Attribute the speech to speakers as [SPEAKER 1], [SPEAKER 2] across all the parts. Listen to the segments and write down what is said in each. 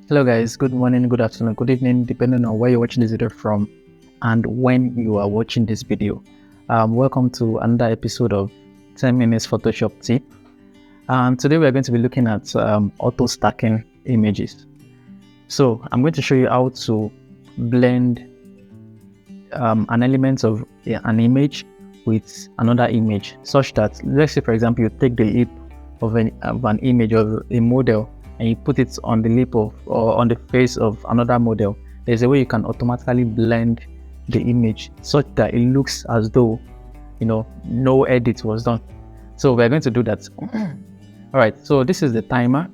[SPEAKER 1] Hello guys, good morning, good afternoon, good evening, depending on where you're watching this video from and when you are watching this video. Welcome to another episode of 10 minutes Photoshop tip. Today we're going to be looking at auto stacking images. So I'm going to show you how to blend an element of an image with another image, such that, let's say for example, you take the lip of an image of a model and you put it on the lip of or on the face of another model. There's a way you can automatically blend the image such that it looks as though no edit was done. So we're going to do that. All right, so this is the timer,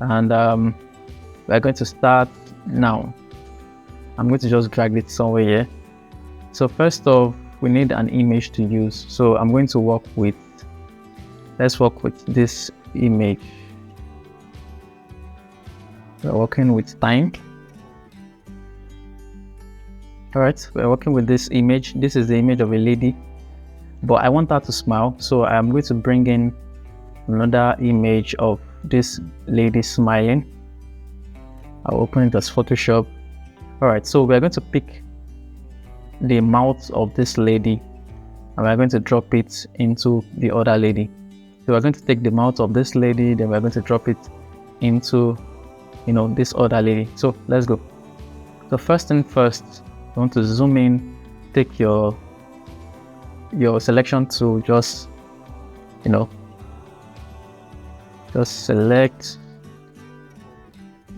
[SPEAKER 1] and we're going to start now. I'm going to just drag it somewhere here. So first off, we need an image to use. So I'm going to let's work with this image. We're working with time. All right, we're working with this image. This is the image of a lady, but I want her to smile. So I'm going to bring in another image of this lady smiling. I'll open it as Photoshop. All right, so we're going to pick the mouth of this lady and we're going to drop it into the other lady. So we're going to take the mouth of this lady, then we're going to drop it into this other lady. So let's go. So first thing first, you want to zoom in, take your selection tool, just select.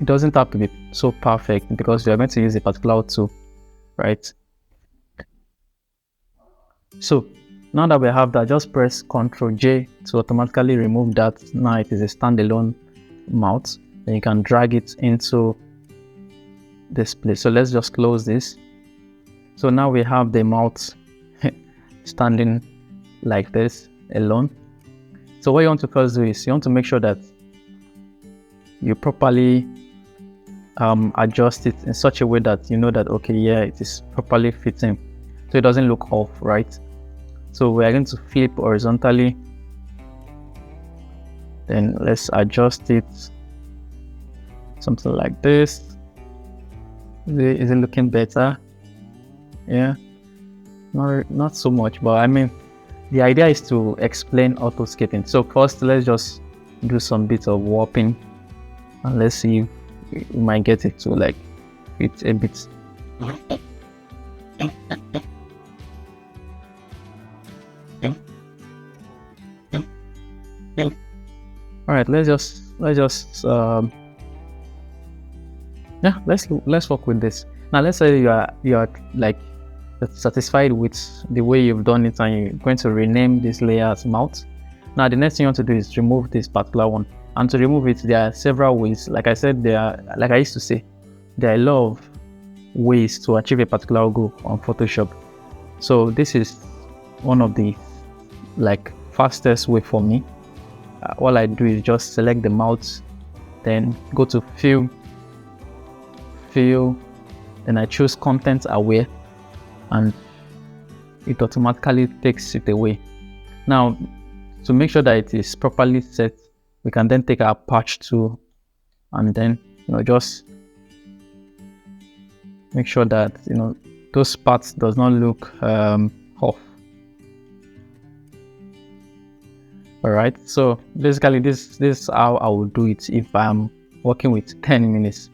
[SPEAKER 1] It doesn't have to be so perfect because we are going to use a particular tool, right? So now that we have that, just press Ctrl J to automatically remove that. Now it is a standalone mouth. Then you can drag it into this place. So let's just close this. So now we have the mouth standing like this alone. So what you want to first do is you want to make sure that you properly adjust it in such a way that you know that, okay, yeah, it is properly fitting, so it doesn't look off, right? So we are going to flip horizontally, then let's adjust it something like this. Is it looking better? Yeah, not so much, but I mean the idea is to explain auto scaling. So first let's just do some bit of warping and let's see if we might get it to like fit a bit. All right, let's work with this. Now let's say you are like satisfied with the way you've done it and you're going to rename this layer as mouth. Now the next thing you want to do is remove this particular one, and to remove it there are several ways. Like I said, like I used to say, there are a lot of ways to achieve a particular goal on Photoshop. So this is one of the fastest way for me. All I do is just select the mouth, then go to fill, then I choose content aware, and it automatically takes it away. Now to make sure that it is properly set, we can then take our patch tool and then just make sure that those parts does not look off. All right, so basically this is how I will do it if I'm working with 10 minutes.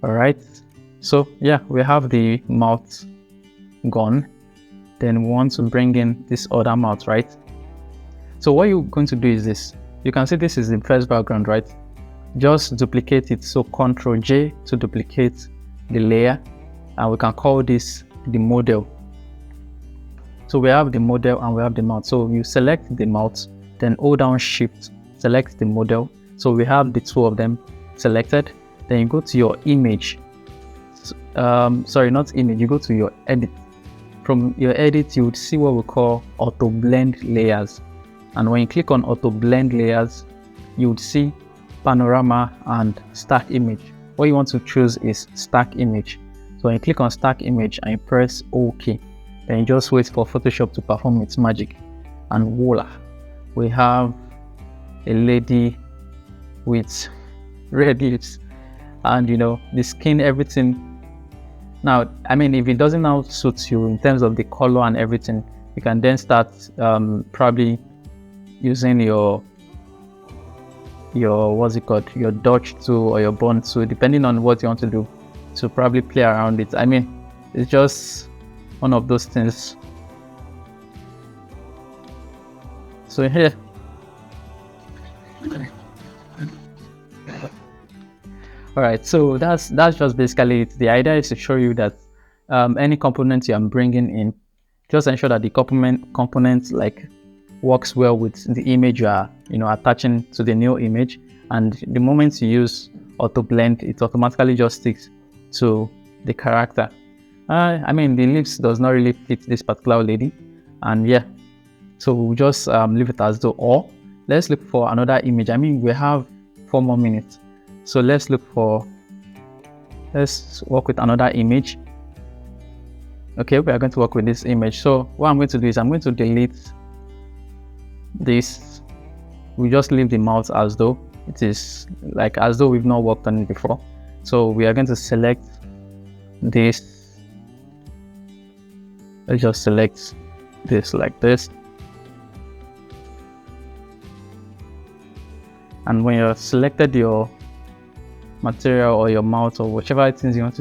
[SPEAKER 1] All right, so yeah, we have the mouth gone. Then we want to bring in this other mouth, right? So what you're going to do is this. You can see this is the first background, right? Just duplicate it. So Ctrl J to duplicate the layer, and we can call this the model. So we have the model and we have the mouth. So you select the mouth, then hold down Shift, select the model. So we have the two of them selected. Then you go to your image. Sorry, not image. You go to your edit. From your edit, you would see what we call auto blend layers. And when you click on auto blend layers, you would see panorama and stack image. What you want to choose is stack image. So when you click on stack image and you press OK, then you just wait for Photoshop to perform its magic, and voila, we have a lady with red lips. and the skin, everything. Now, I mean, if it doesn't now suit you in terms of the color and everything, you can then start probably using your what's it called, your dodge tool or your bond tool, depending on what you want to do, to probably play around it. I mean, it's just one of those things. So here, all right, so that's just basically it. The idea is to show you that any component you are bringing in, just ensure that the component like works well with the image you are attaching to the new image, and the moment you use auto blend, it automatically just sticks to the character. I mean, the lips does not really fit this particular lady, and yeah, so we'll just leave it as though. Or let's look for another image. I mean, we have 4 more minutes, so let's work with another image. Okay, we are going to work with this image. So what I'm going to do is I'm going to delete this. We just leave the mouth as though it is like as though we've not worked on it before. So we are going to select this. Let's just select this like this. And when you're selected your material or your mouth or whatever it is you want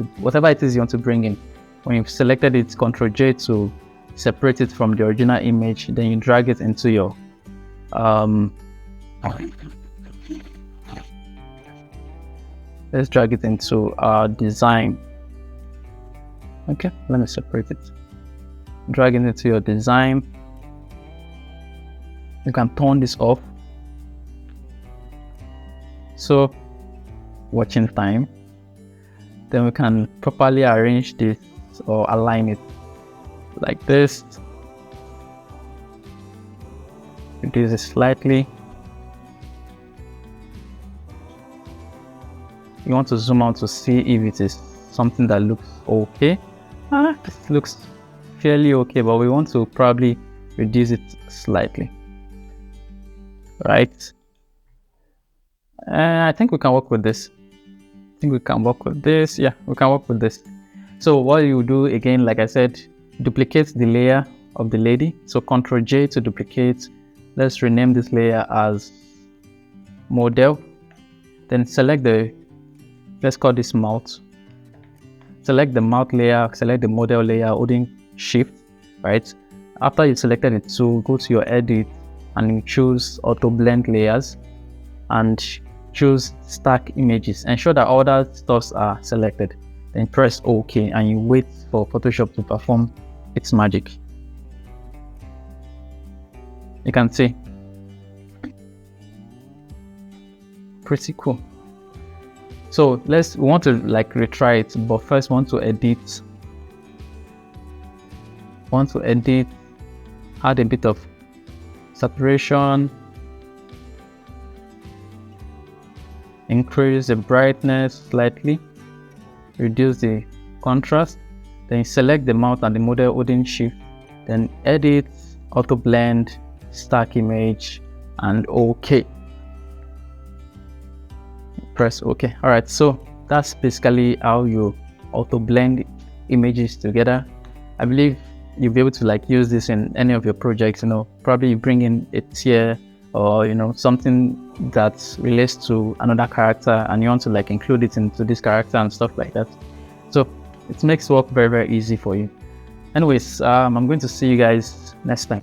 [SPEAKER 1] to bring in, when you've selected it, Ctrl J to separate it from the original image, then you drag it into your let's drag it into our design. Okay, let me separate it. Drag it into your design. You can turn this off. So watching time, then we can properly arrange this or align it like this. Reduce it slightly. You want to zoom out to see if it is something that looks okay. It looks fairly okay, but we want to probably reduce it slightly, right? I think we can work with this. Yeah, we can work with this. So what you do again, like I said, duplicate the layer of the lady. So Ctrl J to duplicate. Let's rename this layer as model. Then select let's call this mouth. Select the mouth layer, select the model layer, holding shift, right? After you selected it, so go to your edit and choose auto blend layers and choose stack images. Ensure that all that stuffs are selected. Then press OK and you wait for Photoshop to perform its magic. You can see, pretty cool. So we want to like retry it, but first want to edit, add a bit of saturation, increase the brightness slightly, reduce the contrast, then select the mouth and the model holding shift, then edit, auto blend, stack image, and OK. Press OK. All right, so that's basically how you auto blend images together. I believe you'll be able to like use this in any of your projects. Probably you bring in a tier or something that relates to another character and you want to like include it into this character and stuff like that. So it makes work very, very easy for you. Anyways, I'm going to see you guys next time.